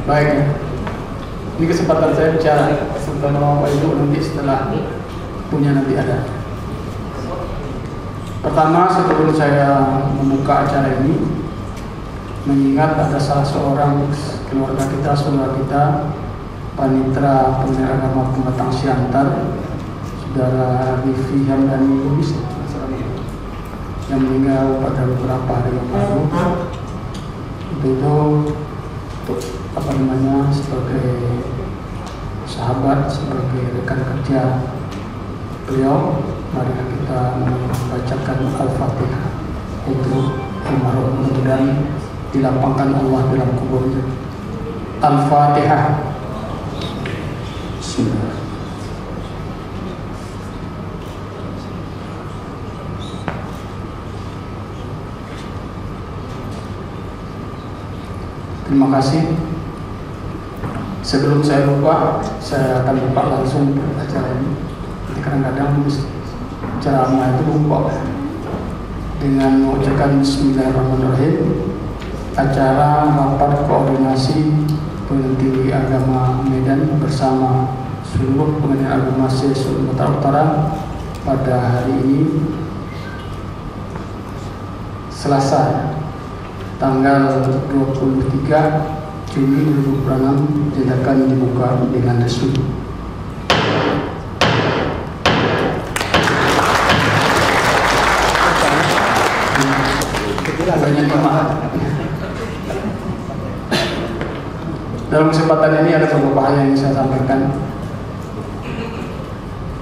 Baik ya. Ini kesempatan saya bicara tentang Bapak Ibu nanti setelah punya nanti ada. Pertama, sebelum saya membuka acara ini, mengingat ada salah seorang keluarga kita, saudara kita, Panitra Pendidikan Agama Pematang Siantar, Saudara Rifi Hamdani Lubis, yang meninggal pada beberapa hari yang lalu. Itu sebagai sahabat, sebagai rekan kerja beliau, mari kita membacakan Al-Fatihah untuk almarhum, mudah-mudahan dilapangkan Allah dalam kuburnya. Al-Fatihah. Bismillah. Terima kasih. Sebelum saya lupa, saya akan buka langsung acara ini. Jadi kadang-kadang ceramah itu lupa. Dengan mengucapkan Bismillahirrahmanirrahim, acara rapat koordinasi Pendidikan Agama Medan bersama seluruh Pengadilan Agama se-Sumatera Utara pada hari ini Selasa tanggal 23 Juni 2006 dinyatakan dibuka dengan resmi. Dalam kesempatan ini ada beberapa hal yang saya sampaikan.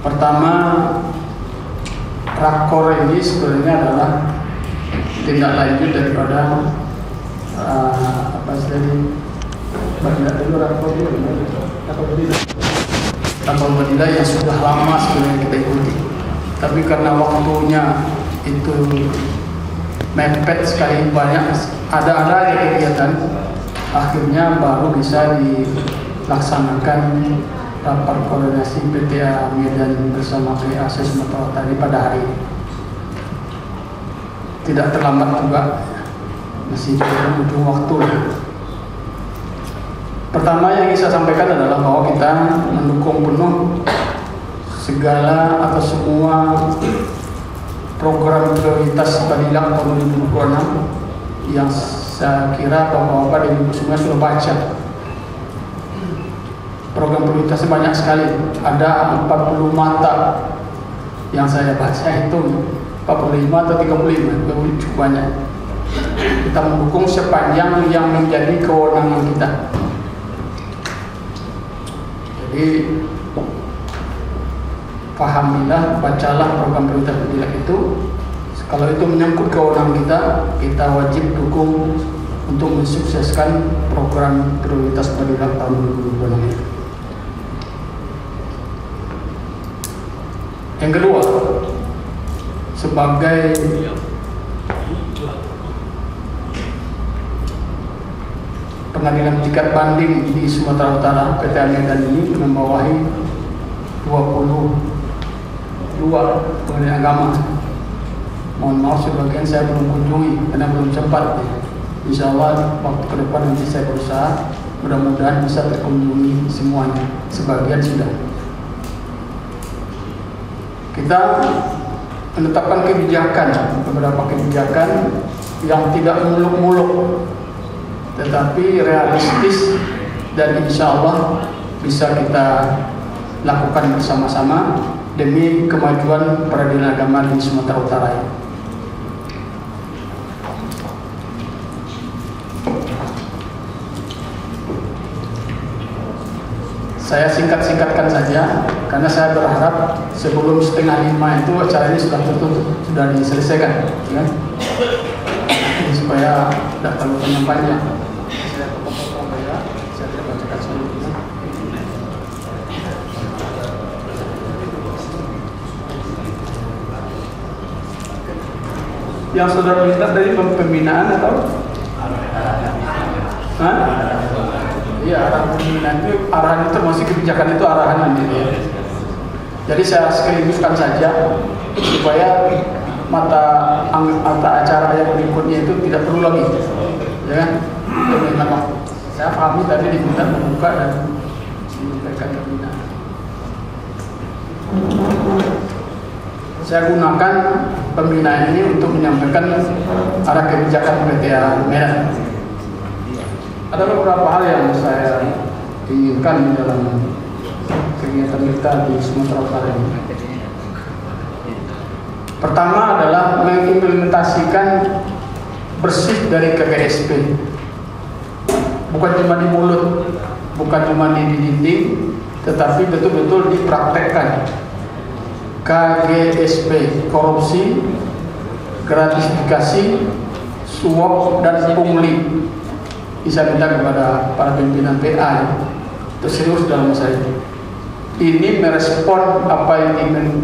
Pertama, rakor ini sebenarnya adalah tindak lanjut daripada Tapal Madinah yang sudah lama sebenarnya kita ikuti. Tapi karena waktunya itu mepet sekali, banyak ada aja kegiatan, akhirnya baru bisa dilaksanakan rapat koordinasi PTA Medan bersama PA se-Sumatera Utara pada hari ini. Tidak terlambat juga, masih butuh waktu. Pertama yang ingin saya sampaikan adalah bahwa kita mendukung penuh segala atau semua program prioritas Badilang tahun 2026 yang saya kira Bapak-Bapak dan Ibu semua sudah baca. Program prioritasnya banyak sekali, ada 40 mata yang saya baca, itu 45 atau 35, cukup banyak. Kita mendukung sepanjang yang menjadi kewenangan kita. Jadi pahamilah, bacalah program prioritas Badilang itu. Kalau itu menyangkut kewenangan kita, kita wajib dukung untuk mensukseskan program prioritas Badilang tahun 2026 ini. Yang kedua, sebagai pengadilan tingkat banding di Sumatera Utara, PTA Medan ini membawahi 22 pengadilan agama. Mohon maaf sebagian saya belum kunjungi karena belum sempat. Insya Allah waktu ke depan nanti saya berusaha, mudah-mudahan bisa terkunjungi semuanya. Sebagian sudah. Kita menetapkan kebijakan, beberapa kebijakan yang tidak muluk-muluk, tetapi realistis dan insya Allah bisa kita lakukan bersama-sama demi kemajuan peradilan agama di Sumatera Utara ini. Saya singkat-singkatkan saja, karena saya berharap sebelum 4:30 itu acara ini sudah tutup, sudah diselesaikan, ya? Supaya tidak terlalu panjang. Saya potong-potong ya, saya tidak bacakan seluruhnya. Yang saudara minta dari pembinaan atau? Hah? Iya, arahan pembinaan itu, arahan itu termasuk kebijakan itu arahan nanti ya. Jadi saya sekaligus saja supaya mata acara yang berikutnya itu tidak perlu lagi, ya kan? Untuk Saya pahami tadi diminta membuka dan menyampaikan pembinaan. Saya gunakan pembinaan ini untuk menyampaikan arah kebijakan PTA Medan. Ada beberapa hal yang saya inginkan di dalam kegiatan kita di Sumatera Utara ini. Pertama adalah mengimplementasikan bersih dari KGSP. Bukan cuma di mulut, bukan cuma di dinding, tetapi betul-betul dipraktekkan. KGSP, korupsi, gratifikasi, suap, dan pungli. Bisa minta kepada para pimpinan PA itu serius dalam masalah ini. Ini merespon apa yang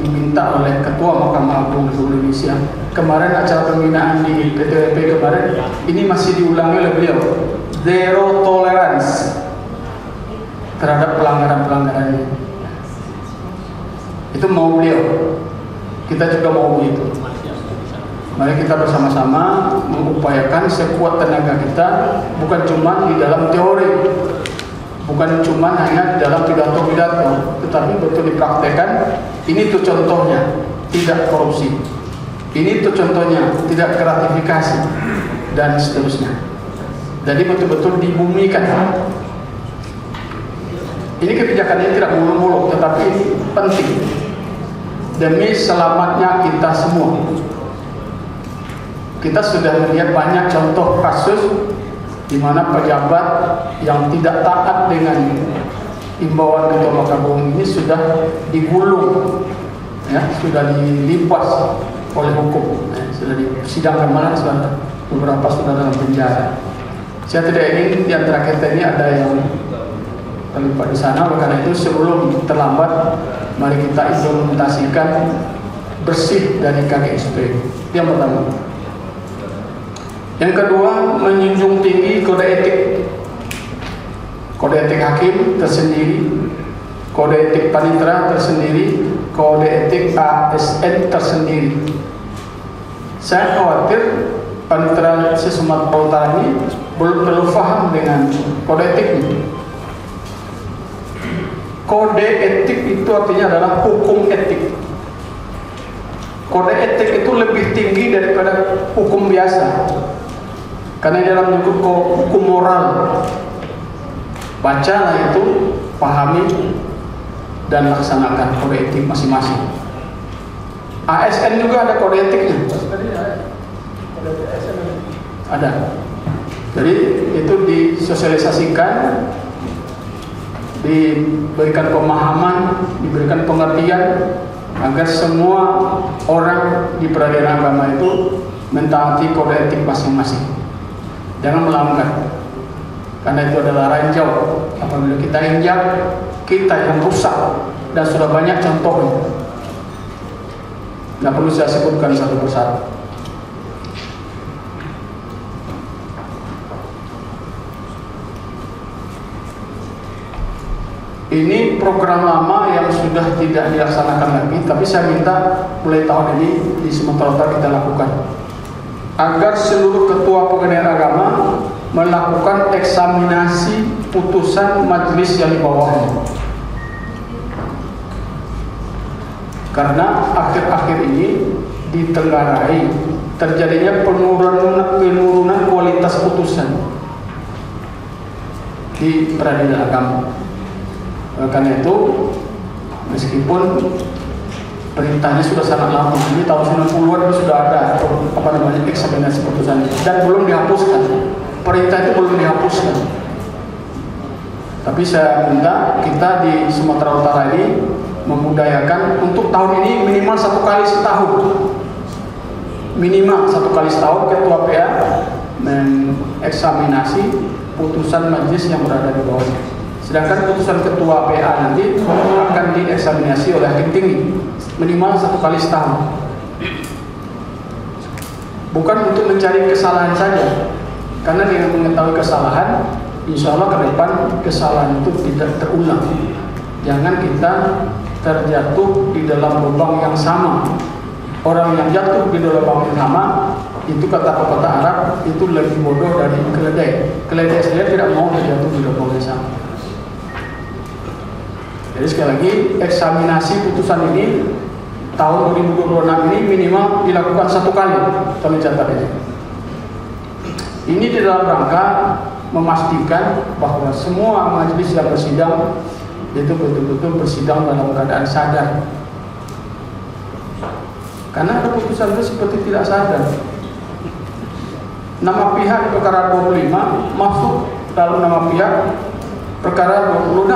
diminta oleh Ketua Mahkamah Agung Republik Indonesia. Kemarin acara pembinaan di PTWP kemarin, ini masih diulangi oleh beliau. Zero tolerance terhadap pelanggaran-pelanggaran ini. Itu mau beliau. Kita juga mau begitu. Mari kita bersama-sama mengupayakan sekuat tenaga kita, bukan cuma di dalam teori, bukan cuma hanya di dalam pidato-pidato, tetapi betul dipraktekkan. Ini tuh contohnya, tidak korupsi. Ini tuh contohnya, tidak gratifikasi, dan seterusnya. Jadi betul-betul dibumikan. Ini kebijakan ini tidak muluk-muluk, tetapi ini penting demi selamatnya kita semua. Kita sudah melihat banyak contoh kasus di mana pejabat yang tidak taat dengan imbauan Ketua Mahkamah Agung ini sudah digulung, ya, sudah dilimpas oleh hukum, ya, sudah disidangkan, malah beberapa sudah dalam penjara. Saya tidak ingin di antara kita ini ada yang terlibat di sana. Karena itu sebelum terlambat, mari kita implementasikan bersih dari KGSP. Yang pertama. Yang kedua, menjunjung tinggi kode etik. Kode etik hakim tersendiri, kode etik panitera tersendiri, kode etik ASN tersendiri. Saya khawatir panitera Sumatera Utara ini belum terlalu paham dengan kode etik ini. Kode etik itu artinya adalah hukum etik. Kode etik itu lebih tinggi daripada hukum biasa. Karena dalam hukum moral, bacalah itu, pahami, dan laksanakan kode etik masing-masing. ASN juga ada kode etiknya. Ada. Jadi itu disosialisasikan, diberikan pemahaman, diberikan pengertian agar semua orang di peradilan agama itu mentaati kode etik masing-masing. Jangan melanggar, karena itu adalah ranjau. Apabila kita injak, kita yang rusak, dan sudah banyak contohnya. Nggak perlu saya sebutkan satu persatu. Ini program lama yang sudah tidak dilaksanakan lagi, tapi saya minta mulai tahun ini di Sumatera Utara kita lakukan, agar seluruh ketua pengadilan agama melakukan eksaminasi putusan majelis yang di bawahnya. Karena akhir-akhir ini ditenggarai terjadinya penurunan kualitas putusan di peradilan agama. Karena itu, meskipun perintahnya sudah sangat lama, ini tahun 90-an sudah ada eksaminasi putusan dan belum dihapuskan. Perintah itu belum dihapuskan. Tapi saya minta kita di Sumatera Utara ini memudayakan untuk tahun ini minimal 1 kali setahun. Minimal 1 kali setahun ketua PA mengeksaminasi putusan majelis yang berada di bawahnya. Sedangkan putusan ketua PA nanti akan dieksaminasi oleh hakim tinggi minimal 1 kali setahun. Bukan untuk mencari kesalahan saja, karena dengan mengetahui kesalahan, insya Allah ke depan kesalahan itu tidak terulang. Jangan kita terjatuh di dalam lubang yang sama. Orang yang jatuh di dalam lubang yang sama itu kata pepatah Arab itu lebih bodoh dari keledai. Keledai saja tidak mau terjatuh di lubang yang sama. Jadi sekali lagi, eksaminasi putusan ini tahun 2026 ini minimal dilakukan 1 kali. Tolong catat ini. Ini di dalam rangka memastikan bahwa semua majelis yang bersidang itu betul-betul bersidang dalam keadaan sadar. Karena ada putusan itu seperti tidak sadar. Nama pihak perkara 25 masuk dalam nama pihak perkara 26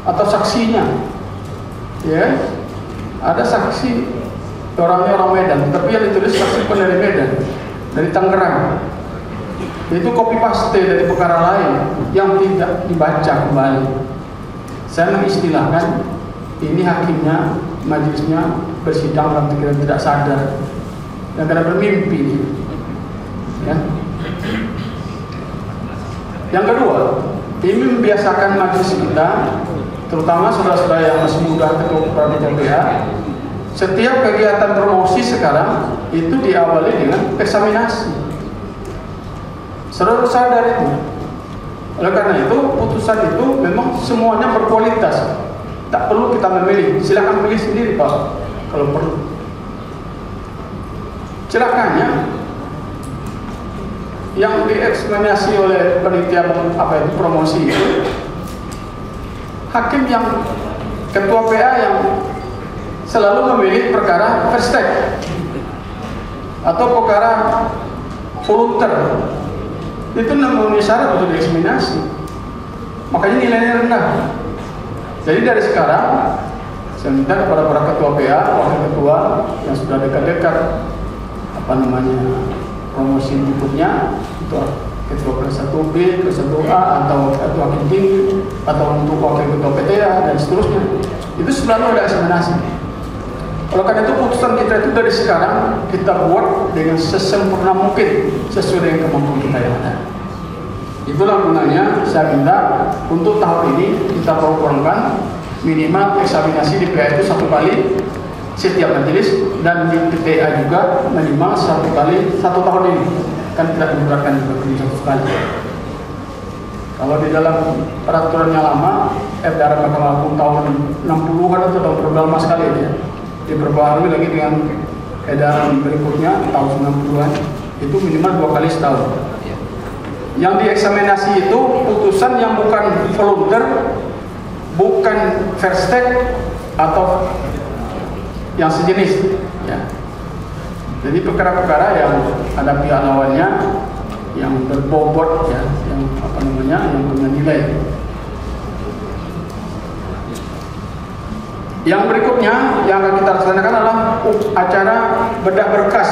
atau saksinya. Ya, ada saksi orangnya orang Medan, tapi yang ditulis saksi dari Medan, dari Tangerang. Itu copy paste dari perkara lain yang tidak dibaca kembali. Saya mengistilahkan ini hakimnya, majelisnya bersidang dalam pikiran tidak sadar, yang kadang bermimpi. Ya. Yang kedua, ini membiasakan majelis kita, terutama saudara-saudara yang masih muda ketua PA, setiap kegiatan promosi sekarang itu diawali dengan eksaminasi. Saudara sadar itu. Oleh karena itu, putusan itu memang semuanya berkualitas. Tak perlu kita memilih. Silakan pilih sendiri, Pak, kalau perlu. Celakanya yang dieksaminasi oleh panitia promosi itu hakim yang ketua PA yang selalu memilih perkara first take atau perkara volunteer. Itu memenuhi syarat untuk dieksaminasi, makanya nilainya rendah. Jadi dari sekarang saya minta kepada para ketua PA, wakil ketua yang sudah dekat-dekat promosi berikutnya, untuk ketua kelas 1B, kelas 1A atau ketua hakim tinggi atau untuk wakil ketua PTA dan seterusnya, itu selalu ada eksaminasi. Oleh karena itu putusan kita itu dari sekarang kita buat dengan sesempurna mungkin sesuai dengan kemampuan kita yang ada. Itulah gunanya saya minta untuk tahun ini kita kurangkan minimal eksaminasi di PA itu 1 kali setiap majelis, dan di PTA juga minimal 1 kali 1 tahun ini. Kan tidak memberatkan juga 1 kali. Kalau di dalam peraturan yang lama, edaran Mahkamah Agung tahun 60-an itu tahun berlama sekali ya. Diperbaharui lagi dengan edaran berikutnya tahun 90-an, itu minimal 2 kali setahun. Yang dieksaminasi itu putusan yang bukan volunteer, bukan first take atau yang sejenis ya. Jadi perkara-perkara yang ada pihak lawannya yang berbobot ya, yang punya nilai. Yang berikutnya yang akan kita laksanakan adalah acara bedah berkas.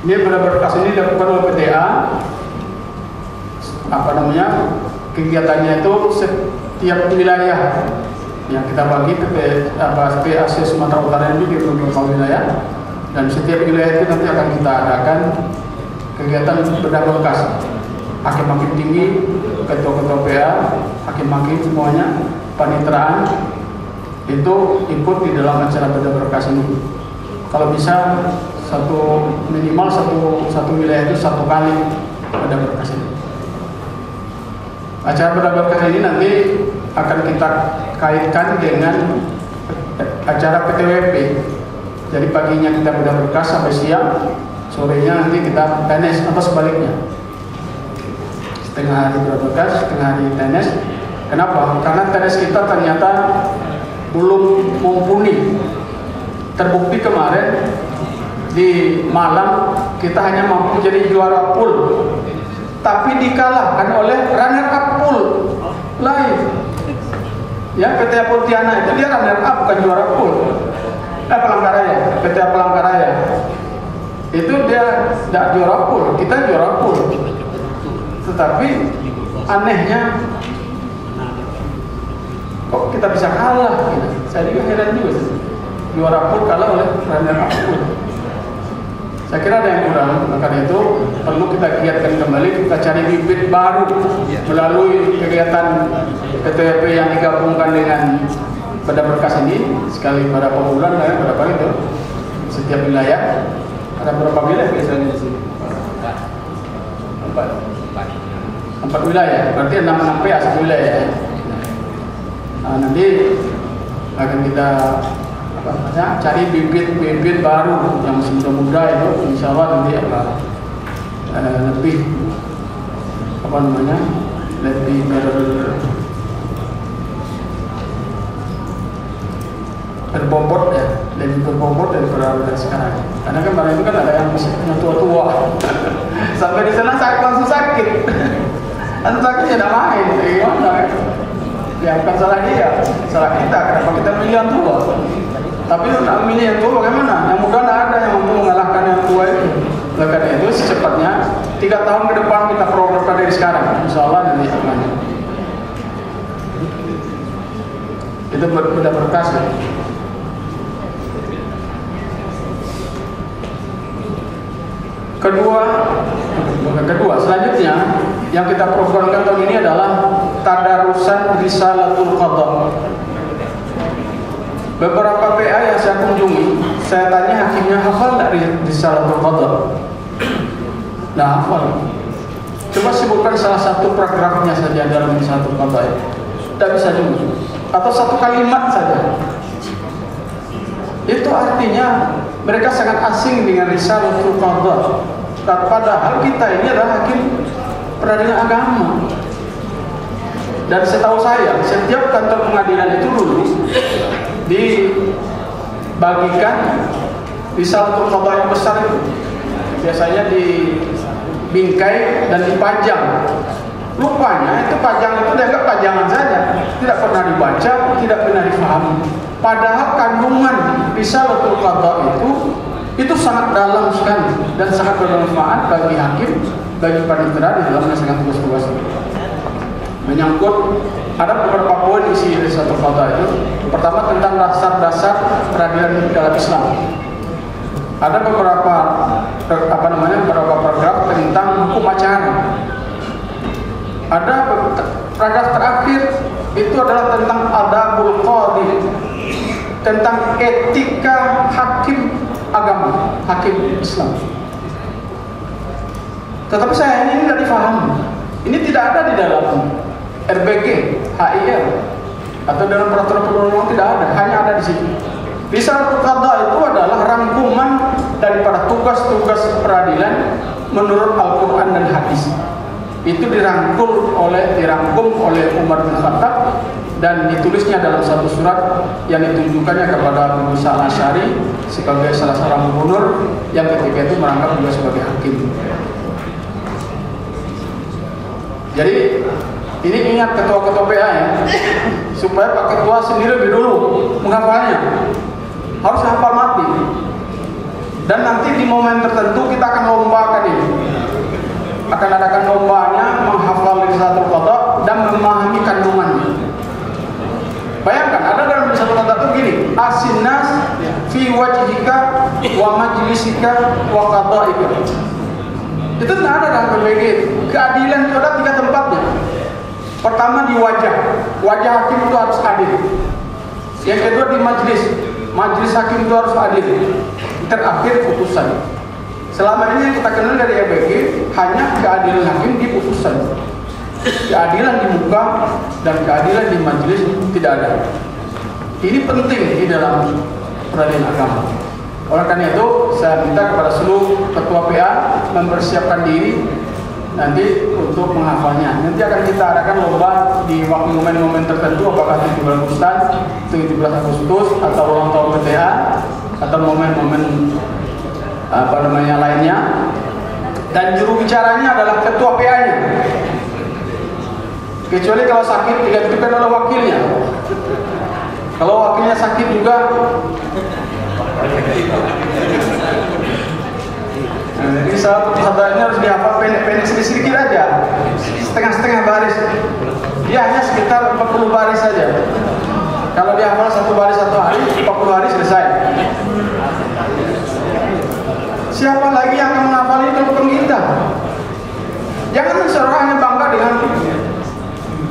Ini bedah berkas ini dilakukan oleh PTA. Kegiatannya itu setiap wilayah yang kita bagi PAC Sumatera Utara ini di beberapa wilayah, dan setiap wilayah itu nanti akan kita adakan kegiatan bedah berkas. Hakim-hakim tinggi, ketua-ketua PA, hakim-hakim semuanya, panitraan itu ikut di dalam acara bedah berkas ini. Kalau bisa minimal satu wilayah itu 1 kali bedah berkas ini. Acara bedah berkas ini nanti akan kita kaitkan dengan acara PTWP. Jadi paginya kita bedah berkas sampai siang, sorenya nanti kita tenis atau sebaliknya. Setengah hari bedah berkas, setengah hari tenis. Kenapa? Karena tenis kita ternyata belum mumpuni. Terbukti kemarin di Malang kita hanya mampu jadi juara pool, tapi dikalahkan oleh runner up pool lain. Ya, PTA Pontianak itu dia runner up, bukan juara pool. Palangkaraya, PTA Palangkaraya itu dia tidak juara pool, kita juara pool. Tetapi anehnya kok kita bisa kalah gitu. Saya juga heran juga sih. Juara pool kalah oleh runner up pool. Saya kira ada yang kurang, maka itu perlu kita giatkan kembali, kita cari bibit baru melalui kegiatan PTWP yang digabungkan dengan bedah berkas ini sekali pada bulan, berapa itu setiap wilayah Ada berapa wilayah biasanya di sini? 4 wilayah, berarti 6 PA satu wilayah ya. Nah, nanti akan kita cari bibit-bibit baru yang masih muda-muda itu, insya Allah nanti lebih lebih berbobot ya, lebih berbobot daripada sekarang. Karena kemarin itu kan ada yang masih tua-tua sampai di sana langsung sakit. Dan sakitnya tidak main, gimana? Ya bukan salah dia, salah kita. Kenapa kita milih yang tua? Tapi nak milih yang tua bagaimana? Yang muda tidak ada yang mampu mengalahkan yang tua itu. Oleh karena itu secepatnya 3 tahun ke depan kita programkan dari sekarang, insya Allah nanti aman. Itu sudah berkas ya. Kedua, selanjutnya yang kita programkan tahun ini adalah tadarusan risalatul qadha. Beberapa PA yang saya kunjungi, saya tanya hakimnya hafal tidak risalatul qadha? Nah, hafal. Coba sebutkan salah satu paragrafnya saja dalam risalatul qadha. Tidak bisa juga. Atau satu kalimat saja. Itu artinya mereka sangat asing dengan risalatul qadha. Padahal kita ini adalah hakim peradilan agama. Dan setahu saya, setiap kantor pengadilan itu dulu dibagikan risalatul qadha yang besar itu. Biasanya dibingkai dan dipajang. Rupanya itu pajang itu dianggap pajangan saja, tidak pernah dibaca, tidak pernah difahami. Padahal kandungan risalatul qadha itu sangat dalam sekali dan sangat bermanfaat bagi hakim, bagi panitera di dalam melaksanakan tugas-tugas. Menyangkut ada beberapa poin isi risalatul qadha itu. Pertama tentang dasar-dasar peradilan dalam Islam. Ada beberapa paragraf tentang hukum acara. Ada paragraf terakhir itu adalah tentang adabul qadhi, tentang etika hakim agama, hakim Islam. Tetapi saya ini tidak difahami. Ini tidak ada di dalam RBG, HIR atau dalam peraturan perundang-undangan, tidak ada, hanya ada di situ. Risalatul qadha itu adalah rangkuman daripada tugas-tugas peradilan menurut Al-Quran dan hadis. Itu dirangkum oleh Umar bin Khattab dan ditulisnya dalam satu surat yang ditunjukkannya kepada Abu Musa al-Asy'ari sebagai salah seorang gubernur yang ketika itu merangkap juga sebagai hakim. Jadi ini ingat ketua-ketua PA ya, supaya Pak Ketua sendiri lebih dulu menghafalnya, harus hafal mati. Dan nanti di momen tertentu kita akan lombakan ini. Akan adakan lombanya menghafal risalatul qadha dan memahami kandungannya. Bayangkan ada dalam risalatul qadha itu gini, asinnas fi wajhika wa majlisika wa qada'ika. Itu tidak ada dalam PBG. Keadilan itu ada 3 tempatnya. Pertama di wajah hakim itu harus adil. Yang kedua di majelis hakim itu harus adil. Terakhir putusan. Selama ini yang kita kenal dari EBG hanya keadilan hakim di putusan. Keadilan di muka dan keadilan di majelis tidak ada. Ini penting di dalam peradilan agama. Oleh karena itu saya minta kepada seluruh ketua PA mempersiapkan diri nanti untuk menghafalnya. Nanti akan kita adakan lomba di waktu momen-momen tertentu, apakah 17 Agustus atau ulang tahun PTA atau momen-momen lainnya. Dan juru bicaranya adalah ketua PA-nya. Kecuali kalau sakit digantikan oleh wakilnya. Kalau wakilnya sakit juga, jadi saat ini harus dihafal pendek-pendek sedikit aja, setengah-setengah baris. Dia hanya sekitar 40 baris saja. Kalau dihafal 1 baris 1 hari, 40 hari selesai. Siapa lagi yang akan menghafal ini kalau bukan kita? Jangan seorang hanya bangga dengan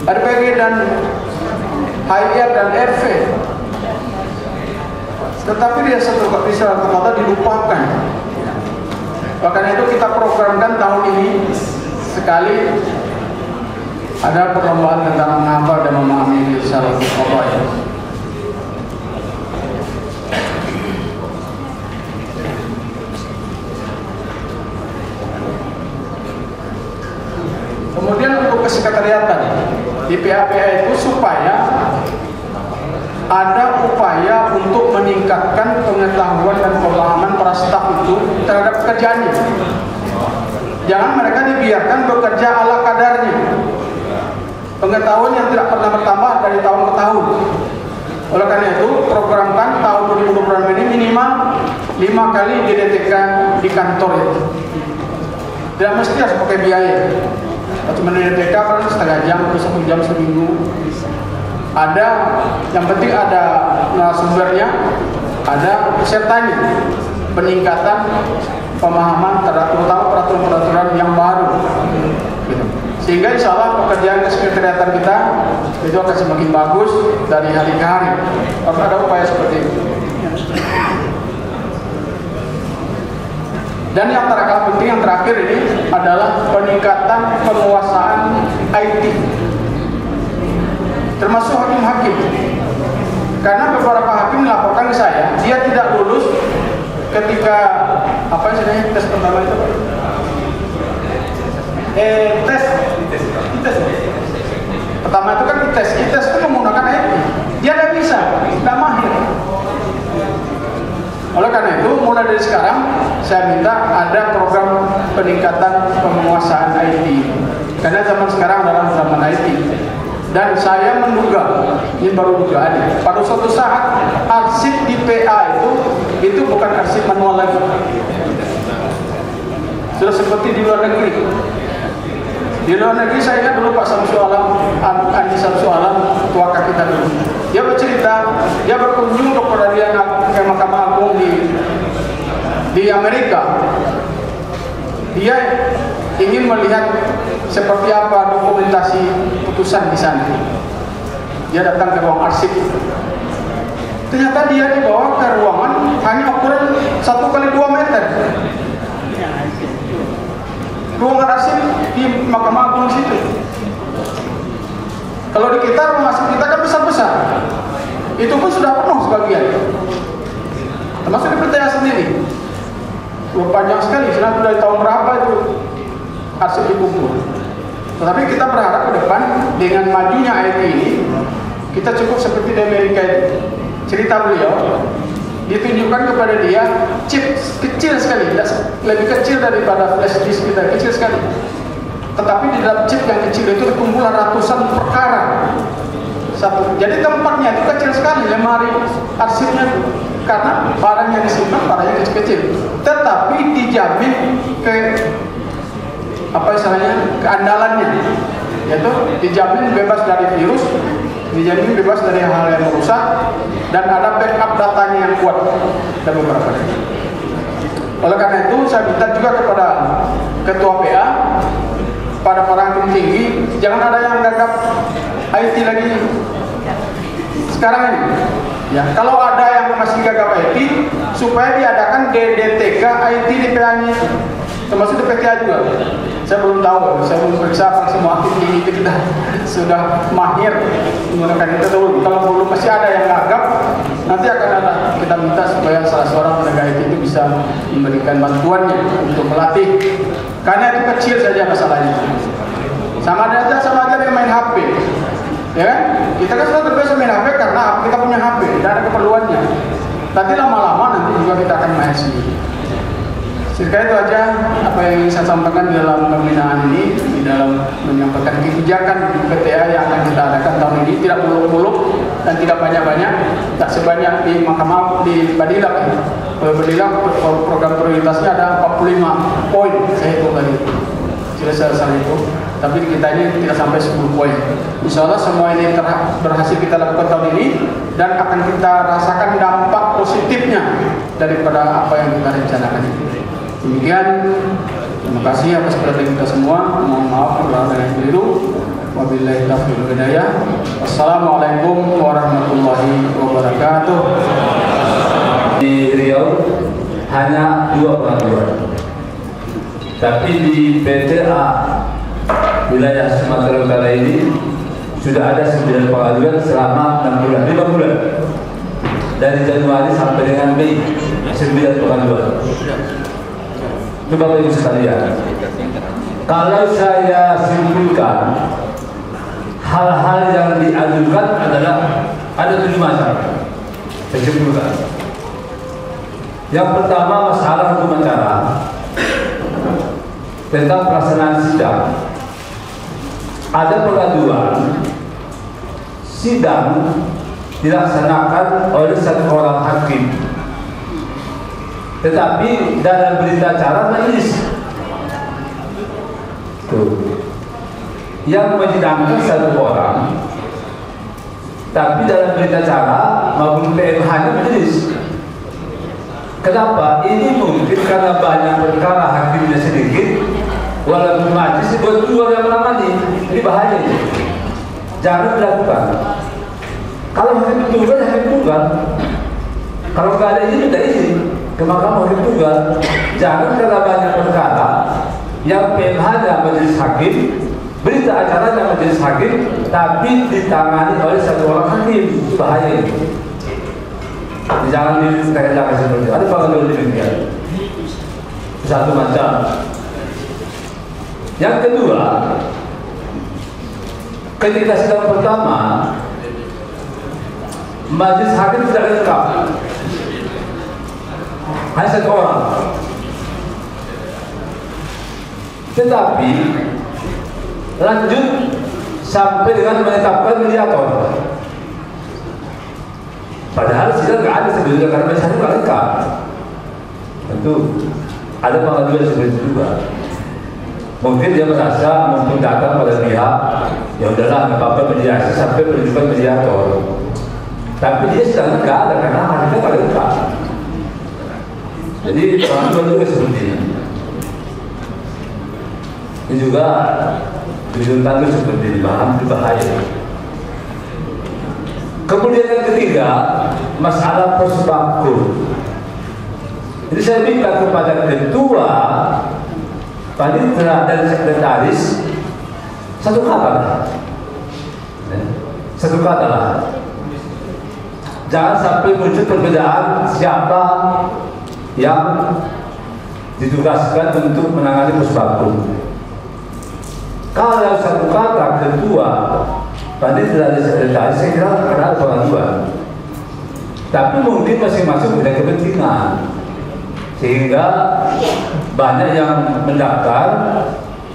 RPG dan HIR dan RV, tetapi dia satu kata dilupakan. Bahkan itu kita programkan tahun ini sekali ada perlombaan tentang menghafal dan memahami risalah Al-Qur'an. Kemudian untuk kesekretariatan di PA-PA itu supaya ada upaya untuk meningkatkan pengetahuan dan pemahaman para staf itu terhadap pekerjaannya. Jangan mereka dibiarkan bekerja ala kadarnya. Pengetahuan yang tidak pernah bertambah dari tahun ke tahun. Oleh karena itu, programkan tahun 2020 ini minimal 5 kali DDTK di kantor itu. Tidak mesti harus pakai biaya. Cuma DDTK kan setengah jam atau 1 jam seminggu. Ada, yang penting ada sumbernya, ada pesertanya, peningkatan pemahaman terutama peraturan-peraturan yang baru, gitu. Sehingga insya Allah pekerjaan kesekretariatan kita itu akan semakin bagus dari hari ke hari. Harus ada upaya seperti itu. Dan yang penting yang terakhir ini adalah peningkatan penguasaan IT. Termasuk hakim-hakim, karena beberapa hakim melaporkan ke saya dia tidak lulus ketika apa istilahnya tes pertama itu tes pertama itu kan tes itu menggunakan IT, dia tidak bisa, tidak mahir. Oleh karena itu mulai dari sekarang saya minta ada program peningkatan penguasaan IT, karena zaman sekarang adalah zaman IT. Dan saya menduga, ini baru dugaan, pada suatu saat arsip di PA itu bukan arsip manual lagi. Sudah seperti di luar negeri. Di luar negeri saya ingat dulu Pak Samsul Alam, Andi Samsul Alam, tua kita dulu. Dia bercerita, dia berkunjung ke peradilan ke Mahkamah Agung di Amerika. Dia ingin melihat seperti apa dokumentasi putusan di sana. Dia datang ke ruang arsip. Ternyata dia dibawa ke ruangan hanya ukuran 1x2 meter. Ruangan arsip di Mahkamah Agung situ. Kalau di kita ruang arsip kita kan besar-besar. Itu pun sudah penuh sebagian. Termasuk di PTA sendiri. Panjang sekali, dari tahun berapa itu arsip dikumpul. Tetapi kita berharap ke depan dengan majunya IT ini, kita cukup seperti di Amerika itu. Cerita beliau ditunjukkan kepada dia chip kecil sekali, lebih kecil daripada flash disk kita, kecil sekali. Tetapi di dalam chip yang kecil itu kumpulan ratusan perkara. Jadi tempatnya itu kecil sekali, lemari arsipnya, karena barang yang disimpan barangnya kecil-kecil. Tetapi dijamin keandalannya, yaitu dijamin bebas dari virus, dijamin bebas dari hal yang merusak, dan ada backup datanya yang kuat dan beberapa. Oleh karena itu saya minta juga kepada ketua PA, pada para hakim tinggi, jangan ada yang gagap IT lagi sekarang ini. Ya, kalau ada yang masih gagap IT, supaya diadakan DDTK IT di PA-nya, termasuk di PTA juga. Saya belum tahu, saya belum periksa apa semua hakim tinggi kita sudah mahir menggunakan itu dulu. Kalau belum masih ada yang gagap, nanti akan ada kita minta supaya salah seorang tenaga IT itu bisa memberikan bantuannya untuk melatih. Karena itu kecil saja masalahnya. Sama aja dengan main HP. Ya kan? Kita kan sudah terbiasa main HP karena kita punya HP, tidak ada keperluannya. Nanti lama-lama nanti juga kita akan main sendiri. Sekali itu aja apa yang saya sampaikan di dalam pembinaan ini, di dalam menyampaikan kebijakan PTA yang akan kita adakan tahun ini, tidak muluk-muluk dan tidak banyak-banyak, tak sebanyak di Mahkamah di Badilak. Badilak program prioritasnya ada 45 poin, saya hitung tadi. Selesai itu, tapi kita ini tidak sampai 10 poin. Insya Allah semua ini berhasil kita lakukan tahun ini dan akan kita rasakan dampak positifnya daripada apa yang kita rencanakan ini. Demikian, terima kasih atas perhatian kita semua. Mohon maaf kalau ada yang keliru. Wabillahi taufiq wal hidayah. Wassalamualaikum warahmatullahi wabarakatuh. Di Riau hanya 2 peraturan. Tapi di PTA wilayah Sumatera Utara ini sudah ada 9 pengaduan selama 5 bulan. Dari Januari sampai dengan Mei, 9 pengaduan. Itu Bapak Ibu sekalian. Kalau saya simpulkan, hal-hal yang diadukan adalah ada 7 macam. Saya simpulkan. Yang pertama, masalah hukum acara tentang pelaksanaan sidang. Ada pengaduan sidang dilaksanakan oleh satu orang hakim, tetapi dalam berita acara majelis yang menyidangkan satu orang, tapi dalam berita acara maupun PMH-nya majelis. Kenapa? Ini mungkin karena banyak perkara hakimnya sedikit, walaupun majelis dibuat 2 yang menangani. Ini bahaya. Jangan dilakukan. Kalau hakim tunggal, hakim tunggal. Kalau nggak ada izin, tidak izin ke mahkamah hakim tunggal. Jangan karena banyak perkara yang PMH-nya majelis hakim, berita acaranya majelis hakim, tapi ditangani oleh satu orang hakim. Itu bahaya. Jangan ditanyakan seperti itu. Ada pengaduan demikian. Satu macam. Yang kedua, ketika sidang pertama, majelis hakim tidak lengkap, hanya satu orang. Tetapi lanjut sampai dengan menetapkan mediator. Padahal sidang nggak ada sebetulnya karena majelis hakim nggak lengkap. Tentu ada pengaduan seperti itu juga. Mungkin dia merasa mumpung datang pada pihak, ya udahlah nggak apa-apa mediasi sampai penunjukan mediator. Tapi dia sedang nggak ada karena hakimnya nggak lengkap. Jadi pengaduan juga seperti ini. Ini juga tuntutan itu seperti ini, berbahaya. Kemudian yang ketiga, masalah persepakul. Jadi saya minta kepada ketua, panitia dan sekretaris satu kata lah. Jangan sampai muncul perbedaan siapa yang ditugaskan untuk menangani persepakul. Kalau satu kata ketua, panitia dan sekretaris, saya kira akan ada pengaduan. Tapi mungkin masing-masing punya kepentingan, sehingga banyak yang mendaftar.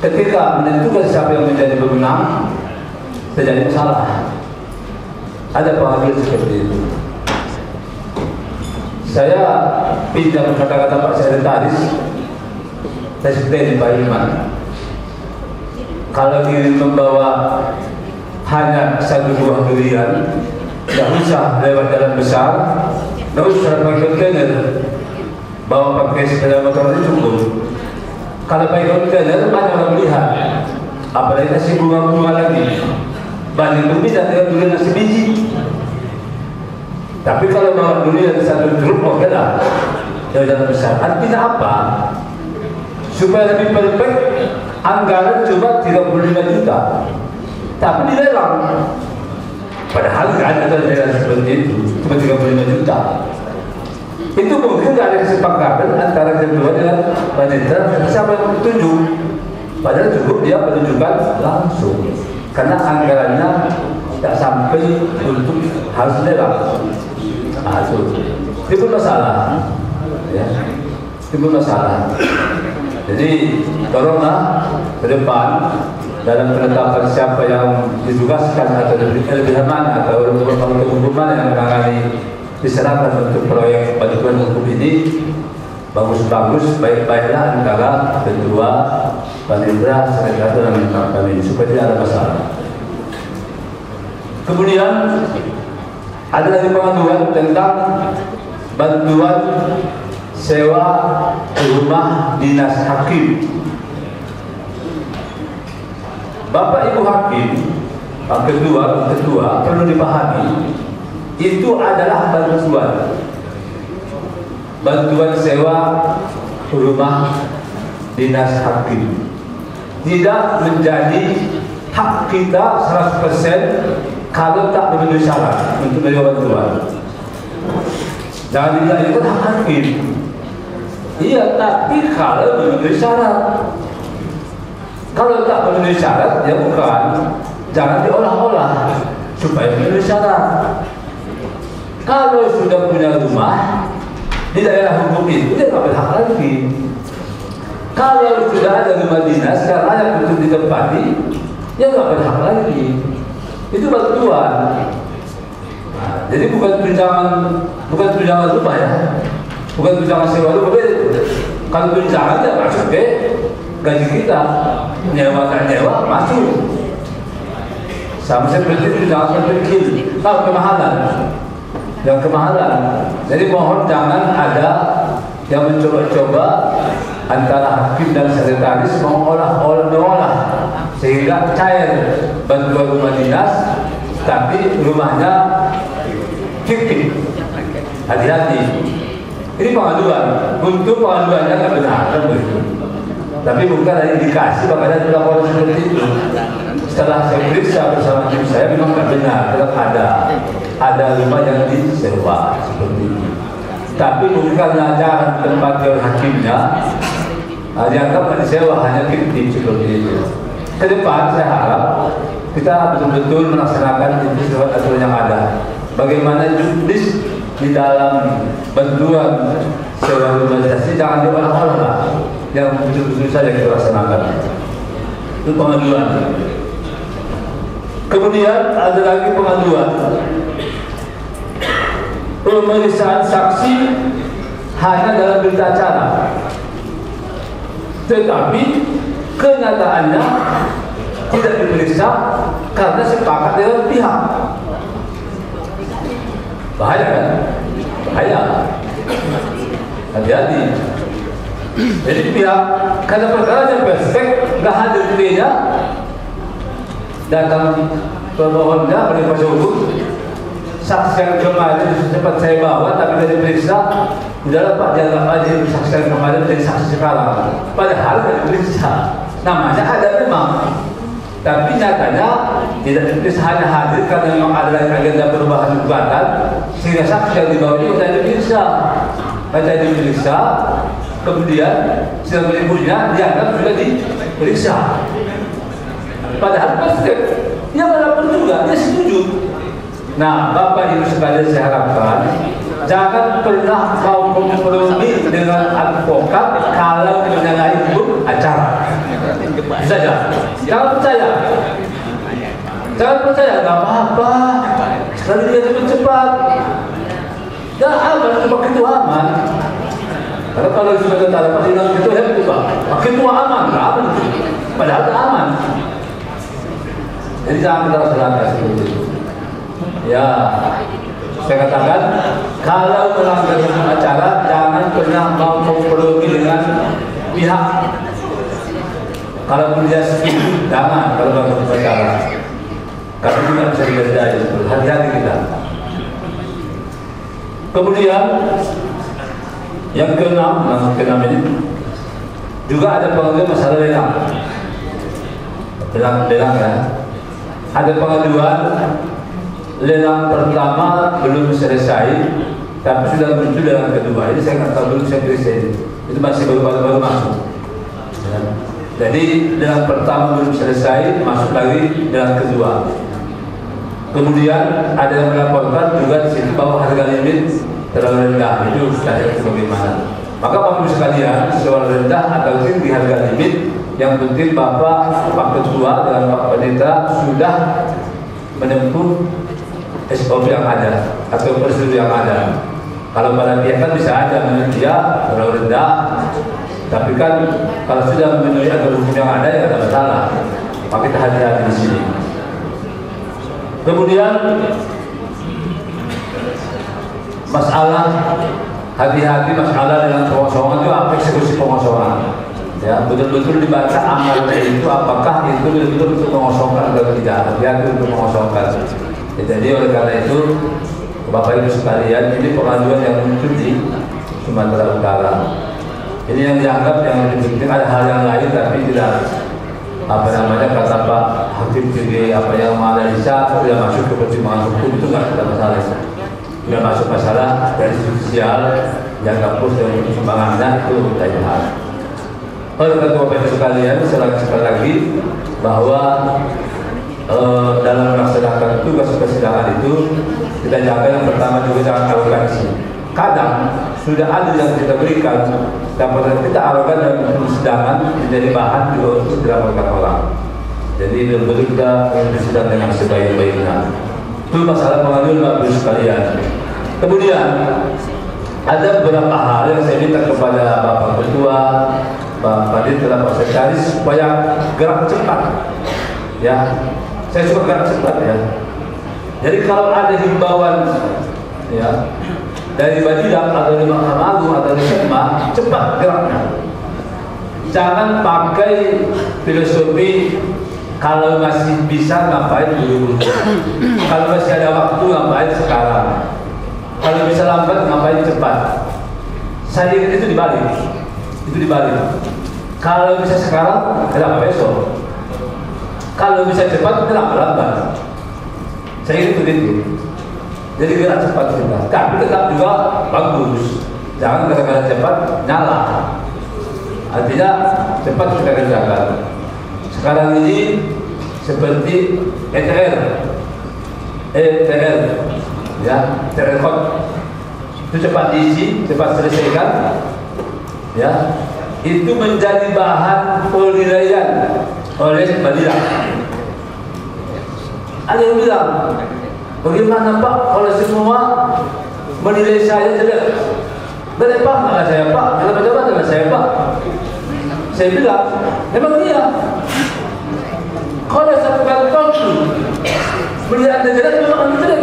Ketika menentukan siapa yang menjadi pemenang, terjadi masalah. Ada pengaduan seperti itu. Saya pinjam kata-kata Pak Sekretaris, saya seperti Pak Iman. Kalau ingin membawa hanya 1 buah durian, tidak usah lewat jalan besar, tidak usah pakai kontainer, bawa pakai sepeda motor itu cukup. Kalau pakai kontainer banyak orang melihat, apalagi kasih bunga-bunga lagi, banyak berbeda dengan durian nasi biji. Tapi kalau bawa durian 1 truk, oke lah, jalan besar. Artinya apa? Supaya lebih perfect, anggaran cuma 35 juta. Tapi dilelang. Padahal nggak ada lelang seperti itu, cuma 35 juta. Itu mungkin nggak ada kesepakatan antara ketua dengan panitia siapa yang ditunjuk. Padahal cukup dia penunjukan langsung, karena anggarannya tidak sampai untuk harus lelang. Nah, itu masalah, ya, itu masalah. Jadi tolonglah ke depan dalam penetapan siapa yang ditugaskan atau lebih mana atau hukuman yang menangani diserahkan untuk proyek bantuan hukum ini, bagus-bagus, baik-baiklah antara ketua, panitia, sekretaris dan menetapkan ini supaya tidak ada masalah. Kemudian ada lagi pengaduan tentang bantuan sewa rumah dinas hakim. Bapak Ibu hakim, Pak Ketua perlu dipahami, itu adalah bantuan sewa rumah dinas hakim. Tidak menjadi hak kita 100% kalau tak memenuhi syarat untuk menerima bantuan. Jangan dibilang itu hak hakim. Iya, tapi kalau memenuhi syarat. Kalau tak memenuhi syarat, ya bukan. Jangan diolah-olah supaya memenuhi syarat. Kalau sudah punya rumah di daerah hukum itu, dia nggak berhak lagi. Kalau sudah ada rumah dinas yang layak untuk ditempati, dia nggak berhak lagi. Itu bantuan. Nah, jadi bukan tunjangan rumah ya, bukan tunjangan sewa rumah. Kalau tunjangan ya masuk ke gaji kita, nyewa tak nyewa masuk. Sama seperti tunjangan terkecil, kalau kemahalan, yang kemahalan. Jadi mohon jangan ada yang mencoba-coba antara hakim dan sekretaris mengolah sehingga cair bantuan rumah dinas, tapi rumahnya fiktif. Hati-hati. Ini pengaduan. Untuk pengaduannya nggak benar, kan begitu. Tapi bukan ada indikasi makanya dilaporkan seperti itu. Setelah saya periksa bersama tim saya memang nggak benar. Tetap ada rumah yang disewa seperti itu. Tapi bukan ajaran tempat hakimnya dianggap disewa hanya fiktif seperti itu. Ke depan saya harap kita betul-betul melaksanakan aturan yang ada. Bagaimana jurdis di dalam bantuan sewa rumah dinas jangan diolah-olah, yang betul-betul saja kita laksanakan. Itu pengaduan. Kemudian ada lagi pengaduan pemeriksaan saksi hanya dalam berita acara, tetapi kenyataannya tidak diperiksa karena sepakat dengan pihak. Bahaya kan? Bahaya. Hati-hati. Jadi pihak karena perkara yang perfect nggak hadir dia datang pemohonnya oleh kuasa hukum. Saksi yang kemarin sempat saya bawa tapi tidak diperiksa. Udahlah Pak, jangan aja saksi yang kemarin jadi saksi sekarang. Padahal tidak diperiksa. Namanya ada memang, tapi nyatanya tidak diperiksa, hanya hadir karena memang ada agenda perubahan gugatan sehingga saksi yang dibawa itu tidak diperiksa. Baca diperiksa, kemudian sidang berikutnya dianggap sudah diperiksa. Padahal pasti dia melapor juga, dia setuju. Nah, Bapak Ibu sekalian saya harapkan jangan pernah mau kompromi dengan advokat kalau mengenai hukum acara. Saja, jangan percaya. Jangan percaya, nggak apa-apa. Sekali dia cepat-cepat. Ya aman, begitu aman. Karena kalau sudah tentara pasti bilang gitu ya betul Pak. Makin tua aman, nggak aman. Padahal tak aman. Jadi jangan kita laksanakan seperti itu. Ya, saya katakan kalau melanggar hukum acara jangan pernah mau kompromi dengan pihak. Kalau dia setuju, jangan kalau melanggar hukum acara. Karena juga bisa terjadi. Hati-hati kita. Kemudian yang keenam ini juga ada pengaduan masalah lelang ya. Ada pengaduan lelang pertama belum selesai, tapi sudah muncul lelang kedua. Ini saya nggak tahu belum saya periksa itu masih baru masuk. Ya. Jadi lelang pertama belum selesai, masuk lagi lelang kedua. Kemudian ada yang melaporkan juga di situ bahwa harga limit terlalu rendah. Itu saya bagaimana? Maka Bapak Ibu sekalian, soal rendah atau tinggi harga limit, yang penting Bapak Pak Ketua dan Pak Pendeta sudah menempuh SOP yang ada atau prosedur yang ada. Kalau pada pihak kan bisa ada menurut dia terlalu rendah, tapi kan kalau sudah memenuhi aturan hukum yang ada ya tidak masalah. Maka kita hati-hati di sini. Kemudian masalah hati-hati masalah dengan pengosongan itu apa eksekusi pengosongan. Ya, betul-betul dibaca amalnya itu apakah itu betul-betul untuk mengosongkan atau tidak. Hati-hati untuk mengosongkan. Jadi oleh karena itu Bapak Ibu sekalian, ini pengaduan yang muncul di Sumatera Utara. Ini yang dianggap yang lebih penting, ada hal yang lain tapi tidak kata Pak Hakim tinggi yang menganalisa tidak masuk ke pertimbangan hukum, itu nggak ada masalah. Tidak masuk masalah dari sosial yang kampus dan perkembangannya, itu lain hal. Oleh ketua PN sekalian, sekali lagi bahwa dalam melaksanakan tugas persidangan itu kita jaga yang pertama juga jangan arogansi. Kadang sudah ada yang kita berikan dan kita arogan dan persidangan menjadi bahan juga untuk dilaporkan orang. Jadi benar-benar kita bersidang dengan sebaik-baiknya. Itu masalah pengaduan Bapak Ibu sekalian. Kemudian ada beberapa hal yang saya minta kepada Bapak Ketua, Pak Panitera, Pak Sekretaris supaya gerak cepat. Ya, saya suka gerak cepat ya. Jadi kalau ada himbauan ya dari Badidak atau dari Mahkamah Agung atau dari SEMA, cepat geraknya. Jangan pakai filosofi kalau masih bisa ngapain dulu, kalau masih ada waktu ngapain sekarang, kalau bisa lambat ngapain cepat. Saya ingin itu dibalik. Kalau bisa sekarang, kenapa besok? Kalau bisa cepat, kenapa lambat? Saya ingin begitu. Jadi gerak cepat kita, tapi tetap juga bagus. Jangan gara-gara cepat nyala. Artinya cepat kita kerjakan. Sekarang ini seperti ETR, ya, terekod itu cepat diisi, cepat selesaikan, ya. Itu menjadi bahan penilaian oleh Badidak. Ada yang bilang, bagaimana Pak kalau semua menilai saya jelek? Benar Pak, nggak saya Pak, coba dengan saya Pak. Saya bilang, memang iya. Kalau satu kali waktu melihat Anda jelek, memang Anda jelek.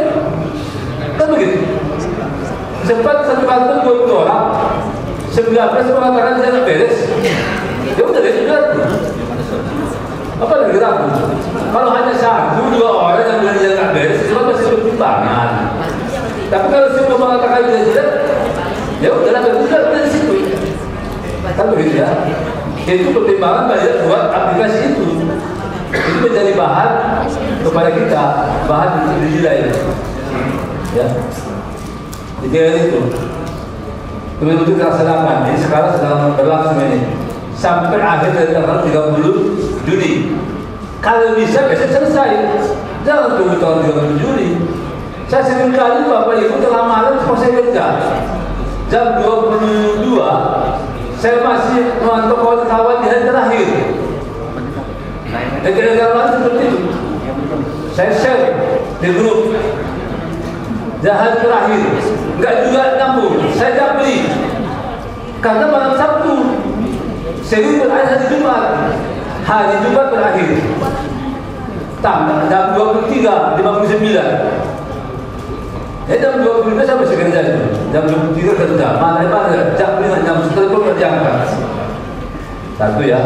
Kan begitu. Sempat satu kantor 20 orang, 19 mengatakan dia nggak beres. Ya udah beres juga. Apa lagi ragu? Kalau hanya 1-2 orang yang bilang dia nggak beres, itu masih pertimbangan. Tapi kalau semua mengatakan dia jelek, ya udahlah beres dari situ. Kan begitu ya. Itu pertimbangan banyak buat aplikasi itu. Itu menjadi bahan kepada kita, bahan untuk dinilai. Ya. Jadi itu. Kemudian itu kita laksanakan. Ini sekarang sedang berlangsung ini. Sampai akhir dari tanggal 30 Juni. Kalau bisa besok selesai. Jangan tunggu tahun 30 Juni. Saya sering kali Bapak Ibu tengah malam saya kerja. Jam 22 saya masih memantau kawan-kawan di hari terakhir. Negara-negara seperti itu. Saya share di grup. Hari terakhir, enggak juga nyambung. Saya tidak beli karena malam Sabtu. Seri berakhir hari Jumat. Hari Jumat berakhir. Tanggal jam 23:59. Jam 25 saya masih kerja itu. Jam 23 kerja. Mana jam 5 jam setelah itu kerjakan. Satu ya.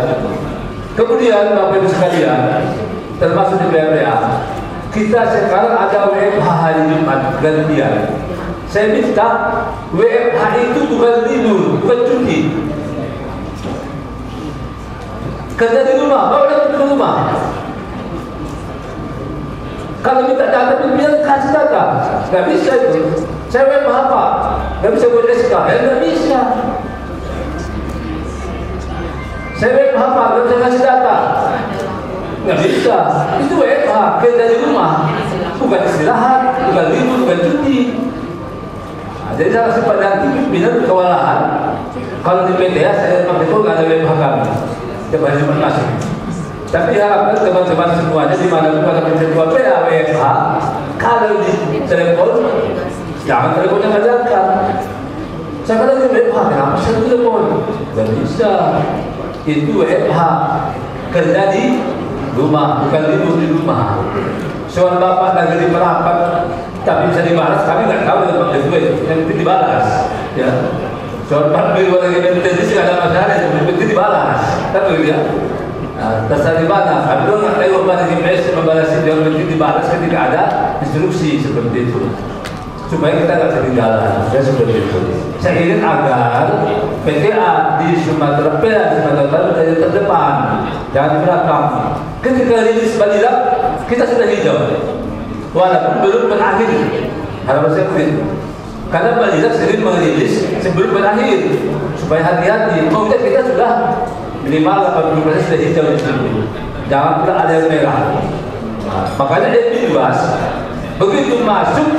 Kemudian Bapak Ibu sekalian, termasuk di PPA, kita sekarang ada WFH hari Jumat gantian. Saya minta WFH itu bukan libur, bukan cuti. Kerja di rumah, bawa datang ke rumah. Kalau minta data, biar kasih data. Nggak bisa itu. Saya WFH apa? Nggak bisa buat SK, nggak bisa. Saya WFH apa? Nggak bisa kasih data. Nggak bisa. Itu WFH, kerja di rumah. Bukan istirahat, bukan libur, bukan cuti. Nah, jadi saya sempat nanti pimpinan kewalahan. Kalau di PTA saya memang betul nggak ada WFH kami. Coba cuma masuk. Tapi harapkan teman-teman semuanya di mana pun ada ketua PA WFH, kalau di telepon, jangan teleponnya bajakan. Saya kata di WFH, kenapa saya telepon? Nggak bisa. Itu WFH, kerja di rumah, bukan libur di rumah. Soal Bapak lagi di merapat, tapi bisa dibalas, kami nggak tahu tentang itu, yang penting dibalas. Ya. Soal Pak Biru lagi menteri sih ada masalah, yang penting dibalas. Tapi ya. Terserah di mana, kami doang nggak tahu mana GPS membalas yang penting dibalas ketika ada instruksi seperti itu. supaya kita nggak ketinggalan. Ya seperti itu. Saya ingin agar PTA di Sumatera Utara menjadi terdepan, jangan di belakang. Ketika rilis Balidak, kita sudah hijau, walaupun belum berakhir. Harapan saya begitu. Karena Balidak sering merilis sebelum berakhir, supaya hati-hati. Mungkin kita sudah minimal 80% sudah hijau di situ. Jangan pula ada yang merah. Makanya luas. Begitu masuk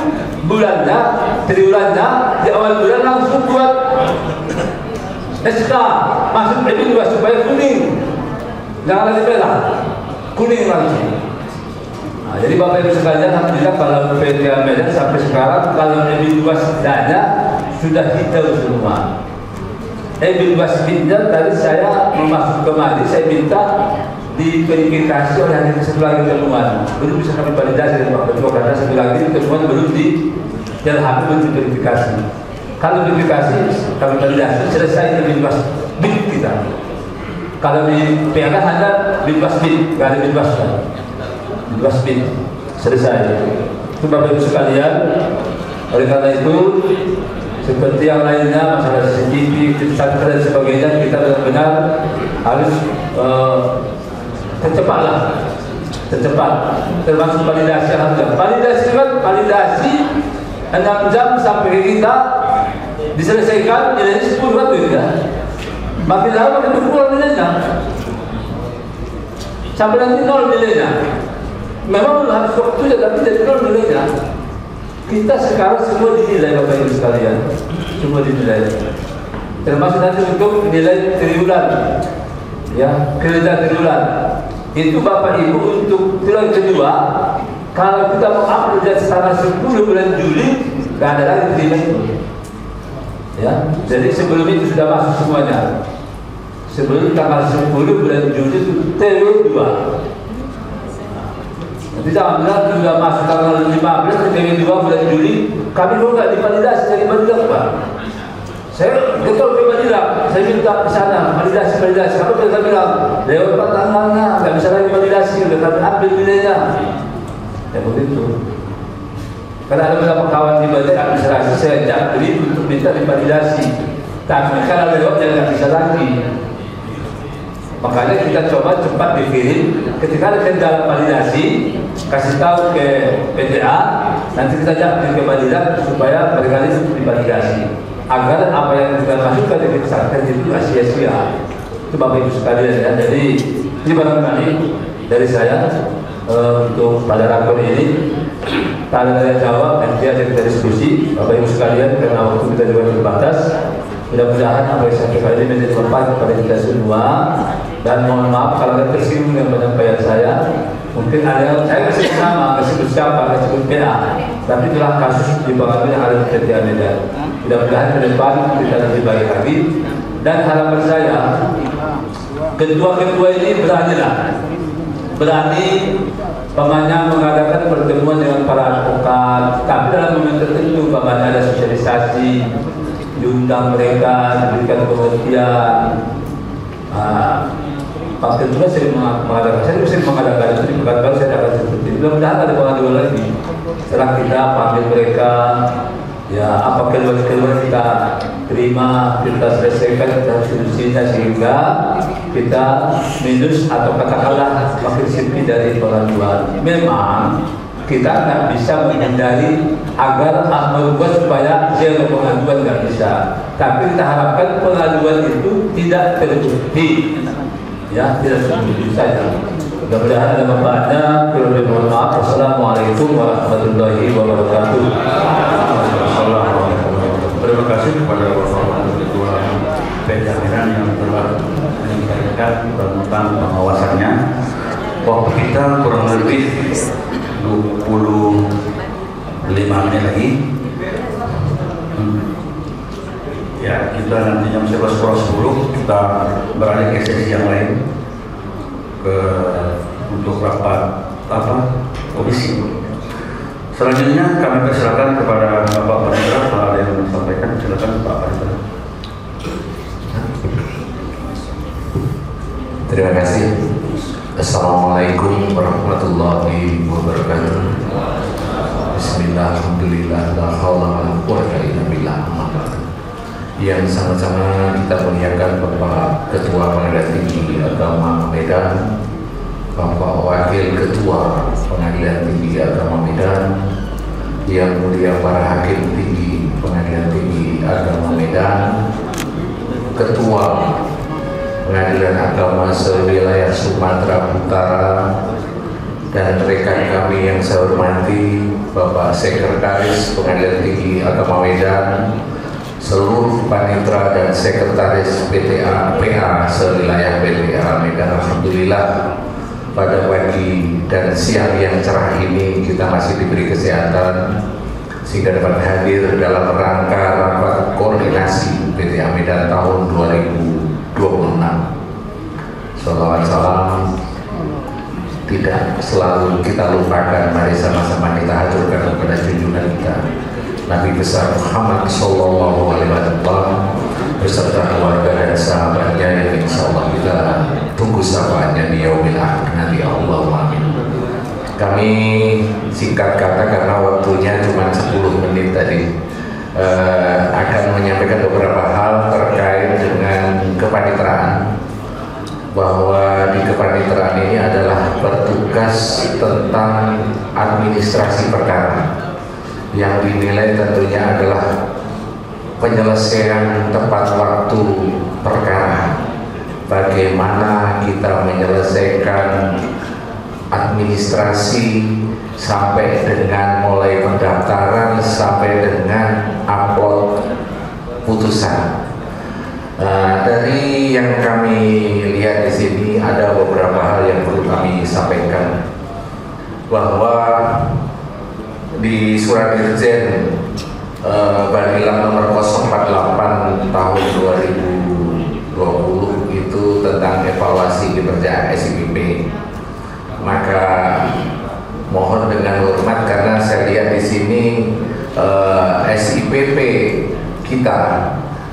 bulannya, tribulannya, di awal bulan langsung buat SK masuk luas supaya kuning, jangan lagi merah, kuning langsung. Nah, jadi Bapak Ibu sekalian, alhamdulillah kalau PTA Medan sampai sekarang kalau luas dana sudah hijau semua. Luas pinjam tadi saya memasuk kemari, saya minta diverifikasi oleh hakim satu lagi temuan, belum bisa kami validasi dari Pak Ketua karena satu lagi temuan belum belum diverifikasi. Kalau verifikasi kami validasi selesai bebas bid kita. Kalau di PK hanya bebas bid, nggak ada bebas bid selesai. Itu Bapak Ibu sekalian. Oleh karena itu seperti yang lainnya masalah CCTV, tersangka dan sebagainya kita benar-benar harus tercepat termasuk validasi. Validasi 6 jam sampai kita diselesaikan nilainya 10 waktu ya. Makin lama makin berkurang nilainya sampai nanti 0 nilainya. Memang harus waktu saja tapi jadi 0 nilainya. Kita sekarang semua dinilai Bapak Ibu sekalian, semua dinilai. Termasuk nanti untuk nilai triwulan, ya kinerja triwulan. Itu Bapak Ibu untuk triwulan kedua, kalau kita mau upload tanggal 10 bulan Juli, nggak ada lagi terima itu. Ya, jadi sebelum itu sudah masuk semuanya. Sebelum tanggal 10 bulan Juli itu TW2. Nanti jangan bilang sudah masuk tanggal 15 TW2 bulan Juli, kami kok nggak divalidasi dari Balidak Pak. Saya betul ke Balidak, saya minta ke sana validasi. Kalau kita bilang lewat Pak tanggalnya nggak bisa lagi validasi, udah kami ambil nilainya. Ya begitu. Karena ada beberapa kawan di Balidak administrasi saya ajak beli untuk minta divalidasi, tapi kalau lewat jangan nggak bisa lagi. Makanya kita coba cepat dikirim. Ketika ada kendala validasi, kasih tahu ke PTA, nanti kita ajak ke Balidak supaya berkali divalidasi. Agar apa yang kita masukkan di pesantren itu tidak sia-sia. Itu Bapak Ibu sekalian ya. Jadi ini barangkali dari saya untuk pada rakor ini. Tanya jawab nanti ada kita diskusi Bapak Ibu sekalian karena waktu kita juga terbatas. Mudah-mudahan apa yang saya sampaikan ini menjadi manfaat kepada kita semua. Dan mohon maaf kalau ada tersinggung dengan penyampaian saya. Mungkin ada yang saya kasih nama, kasih siapa, kasih PA. Tapi itulah kasus di Bangka yang ada di PTA Medan. Mudah-mudahan ke depan kita lebih baik lagi. Dan harapan saya, ketua-ketua ini berani pamannya mengadakan pertemuan dengan para advokat. Tapi dalam momen tertentu pamannya ada sosialisasi, diundang mereka, diberikan pengertian. Pak Ketua sering mengadakan, saya sering mengadakan itu di Pekanbaru, saya akan seperti itu. Mudah-mudahan ada pengaduan lagi. Setelah kita panggil mereka, ya apa keluar kita terima, kita selesaikan solusinya sehingga kita minus atau katakanlah makin sepi dari pengaduan. Memang kita nggak bisa menghindari agar membuat supaya zero pengaduan nggak bisa. Tapi kita harapkan pengaduan itu tidak terbukti. Ya, tidak seperti saja. Mudah-mudahan ada manfaatnya. Mohon maaf. Assalamualaikum warahmatullahi wabarakatuh. Terima kasih kepada Bapak Ketua PTA Medan yang telah menyampaikan tentang pengawasannya. Waktu kita kurang lebih 25 menit lagi. Ya, kita nanti jam 11.10 kita beralih ke sesi yang lain untuk rapat komisi. Selanjutnya kami persilakan kepada Bapak Panitra, Pak ada yang menyampaikan, silakan Pak Panitra. Terima kasih. Assalamualaikum warahmatullahi wabarakatuh. Bismillah, alhamdulillah, la La haula wala quwwata illa billah. Yang sama-sama kita muliakan Bapak Ketua Pengadilan Tinggi Agama Medan, Bapak Wakil Ketua Pengadilan Tinggi Agama Medan, yang mulia para Hakim Tinggi Pengadilan Tinggi Agama Medan, Ketua Pengadilan Agama sewilayah Sumatera Utara, dan rekan kami yang saya hormati Bapak Sekretaris Pengadilan Tinggi Agama Medan, seluruh panitra dan sekretaris PTA PA sewilayah PTA Medan. Alhamdulillah pada pagi dan siang yang cerah ini kita masih diberi kesehatan sehingga dapat hadir dalam rangka rapat koordinasi PTA Medan tahun 2026. Shalawat salam tidak selalu kita lupakan, mari sama-sama kita haturkan kepada junjungan kita Nabi besar Muhammad Sallallahu Alaihi Wasallam beserta keluarga dan sahabatnya yang insya Allah kita tunggu syafaatnya di yaumil akhir nanti. Allahumma amin. Kami singkat kata karena waktunya cuma 10 menit tadi, akan menyampaikan beberapa hal terkait dengan kepanitraan, bahwa di kepanitraan ini adalah bertugas tentang administrasi perkara yang dinilai tentunya adalah penyelesaian tepat waktu perkara. Bagaimana kita menyelesaikan administrasi sampai dengan mulai pendaftaran sampai dengan upload putusan. Dari yang kami lihat di sini ada beberapa hal yang perlu kami sampaikan, bahwa di Surat Dirjen Banilang nomor 048 tahun 2020 itu tentang evaluasi kinerja SIPP. Maka mohon dengan hormat, karena saya lihat di sini SIPP kita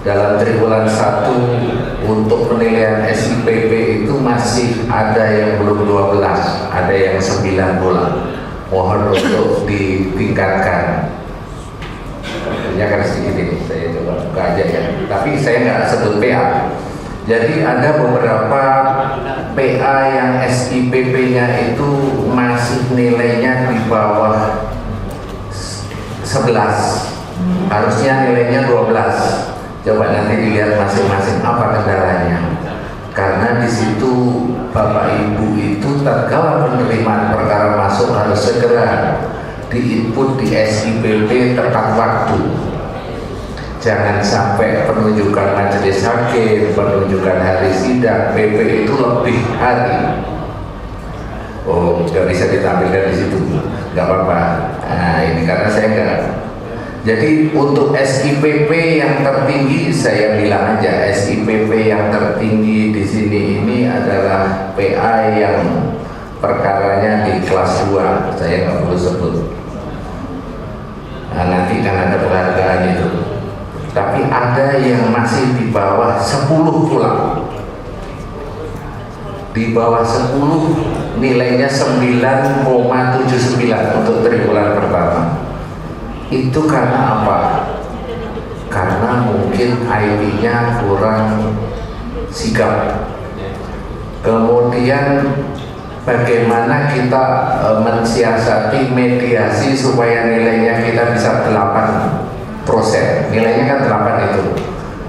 dalam triwulan 1 untuk penilaian SIPP itu masih ada yang belum 12, ada yang 9 bulan. Mohon untuk ditingkatkan. Ya kan sedikit ini saya coba buka aja ya. Tapi saya nggak sebut PA. Jadi ada beberapa PA yang SIPP-nya itu masih nilainya di bawah 11. Harusnya nilainya 12. Coba nanti dilihat masing-masing apa kendalanya. Karena di situ Bapak Ibu itu tatkala penerimaan perkara masuk harus segera diinput di SIPP tepat waktu. Jangan sampai penunjukan majelis hakim, penunjukan hari sidang PP itu lebih hari. Oh, nggak bisa ditampilkan di situ, nggak apa-apa. Nah ini karena saya nggak. Jadi untuk SIPP yang tertinggi, saya bilang aja SIPP yang tertinggi di sini ini adalah PA yang perkaranya di kelas 2. Saya nggak perlu sebut. Nah, nanti kan ada penghargaan itu. Tapi ada yang masih di bawah 10 pulang. Di bawah 10 nilainya 9,79 untuk triwulan pertama. Itu karena apa? Karena mungkin IT-nya kurang sigap. Kemudian bagaimana kita mensiasati mediasi supaya nilainya kita bisa 8%. Nilainya kan 8 itu.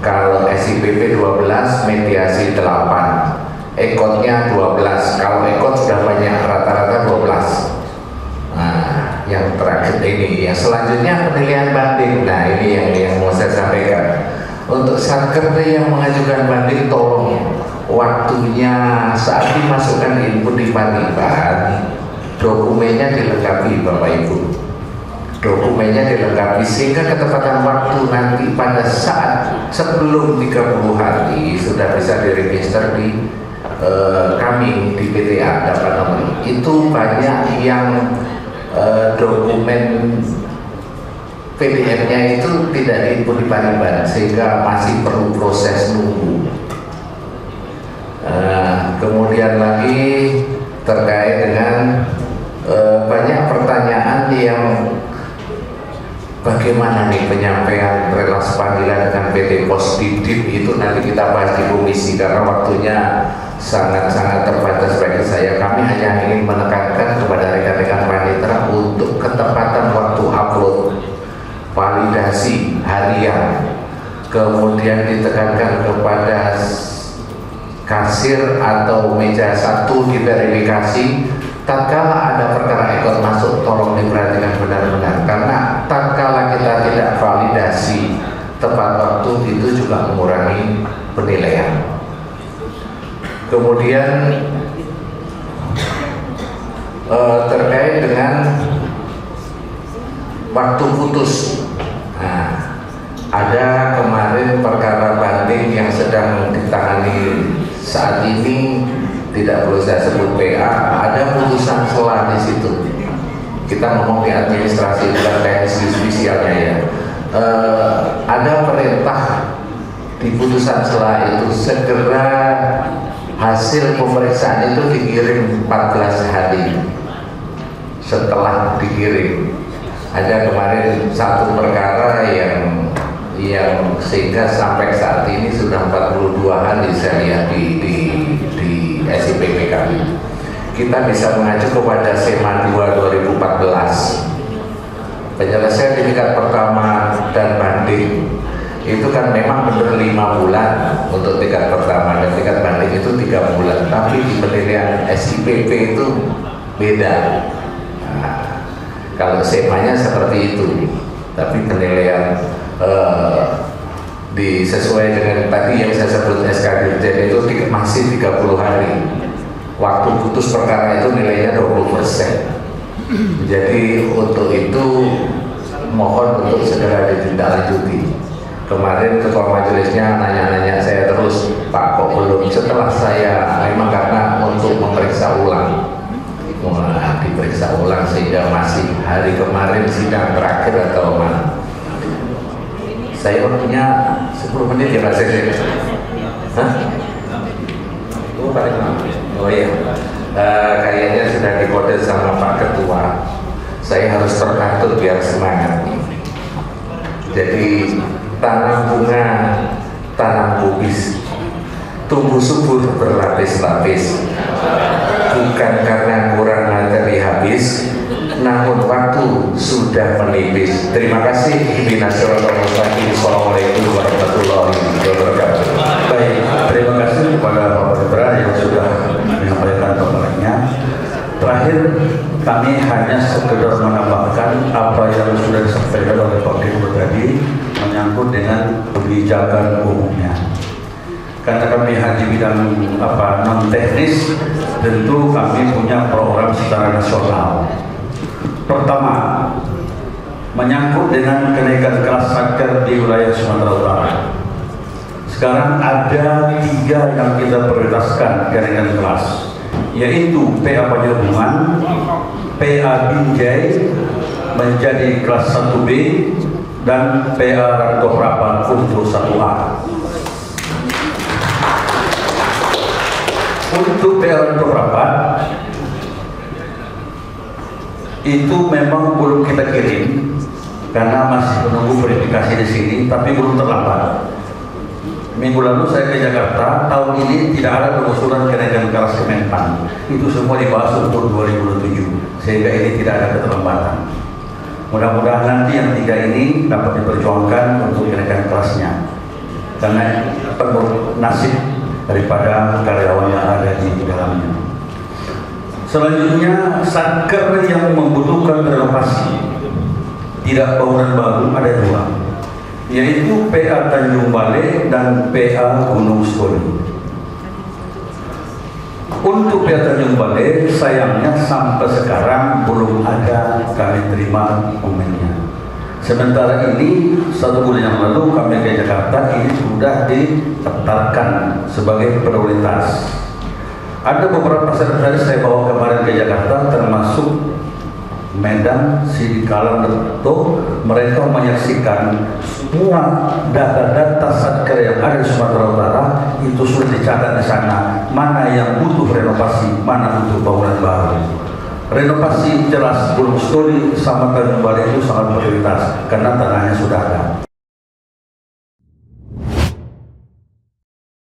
Kalau SIPP 12, mediasi 8. Ekotnya 12. Kalau ekot sudah banyak, rata-rata 12. Nah, yang terakhir ini, yang selanjutnya penilaian banding. Nah, ini yang mau saya sampaikan. Untuk satker yang mengajukan banding, tolong waktunya saat dimasukkan input di Paniban, dokumennya dilengkapi Bapak Ibu. Dokumennya dilengkapi sehingga ketepatan waktu nanti pada saat sebelum 30 hari sudah bisa diregister di kami di PTA dapat nomor. Itu banyak yang dokumen PDF-nya itu tidak diinput di Paniban sehingga masih perlu proses nunggu. Kemudian lagi terkait dengan banyak pertanyaan yang bagaimana nih penyampaian relasi panggilan dengan PT Pos Didip itu nanti kita bahas di komisi karena waktunya sangat-sangat terbatas bagi saya. Kami hanya ingin menekankan kepada rekan-rekan panitera untuk ketepatan waktu upload, validasi harian, kemudian ditekankan kepada kasir atau meja satu diverifikasi. Tatkala ada perkara ekor masuk, tolong diperhatikan benar-benar, karena tatkala kita tidak validasi tepat waktu itu juga mengurangi penilaian. Kemudian terkait dengan waktu putus, nah, ada kemarin perkara banding yang sedang ditangani saat ini. Tidak perlu saya sebut PA, ada putusan sela di situ. Kita ngomong di administrasi bukan teknis judisialnya ya. Ada perintah di putusan sela itu segera hasil pemeriksaan itu dikirim 14 hari setelah dikirim. Ada kemarin satu perkara yang sehingga sampai saat ini sudah 42 hari saya lihat di SIPP kami. Kita bisa mengacu kepada SEMA 2 2014. Penyelesaian di tingkat pertama dan banding itu kan memang benar 5 bulan untuk tingkat pertama dan tingkat banding itu 3 bulan. Tapi di penilaian SIPP itu beda. Nah, kalau SEMA-nya seperti itu, tapi penilaian sesuai dengan tadi yang saya sebut SK Dirjen itu masih 30 hari. Waktu putus perkara itu nilainya 20%. Jadi untuk itu mohon untuk segera ditindaklanjuti. Kemarin ketua majelisnya nanya-nanya saya terus, Pak kok belum? Setelah saya memang karena untuk memeriksa ulang, diperiksa ulang sehingga masih hari kemarin sidang terakhir atau mana. Saya punya 10 menit ya Pak Sekjen. Hah? Oh iya. Kayaknya sudah dikode sama Pak Ketua. Saya harus terkatut biar semangat. Jadi tanam bunga, tanam kubis, tumbuh subur berlapis-lapis. Bukan karena kurang materi habis, namun waktu sudah menipis. Terima kasih. Assalamualaikum warahmatullahi wabarakatuh. Baik, terima kasih kepada Bapak Putra yang sudah menyampaikan paparannya. Terakhir, kami hanya sekedar menambahkan apa yang sudah disampaikan oleh Pak Dirut tadi menyangkut dengan kebijakan umumnya. Karena kami hanya bidang non teknis, tentu kami punya program secara nasional. Pertama, menyangkut dengan kenaikan kelas satker di wilayah Sumatera Utara. Sekarang ada 3 yang kita prioritaskan kenaikan kelas, yaitu PA Penyambungan, PA Binjai menjadi kelas 1B, dan PA Rantau Prapat untuk 1A. Untuk PA Rantau Prapat itu memang belum kita kirim karena masih menunggu verifikasi di sini, tapi belum terlambat. Minggu lalu saya ke Jakarta, tahun ini tidak ada pengusulan kenaikan kelas Kemenpan. Itu semua dibahas untuk 2027, sehingga ini tidak ada keterlambatan. Mudah-mudahan nanti yang 3 ini dapat diperjuangkan untuk kenaikan kelasnya, karena penuh nasib daripada karyawan yang ada di dalamnya. Selanjutnya, satker yang membutuhkan renovasi, tidak bangunan baru, ada 2, yaitu PA Tanjung Balai dan PA Gunung Soli. Untuk PA Tanjung Balai, sayangnya sampai sekarang belum ada kami terima dokumennya. Sementara ini 1 bulan yang lalu kami ke Jakarta, ini sudah ditetapkan sebagai prioritas. Ada beberapa peserta saya bawa kemarin ke Jakarta, termasuk Medan, Sidikalang, Leto. Mereka menyaksikan semua data-data satker yang ada di Sumatera Utara itu sudah dicatat di sana. Mana yang butuh renovasi, mana butuh bangunan baru. renovasi jelas Gunung Stoli sama Tanjung Balai itu sangat prioritas karena tanahnya sudah ada.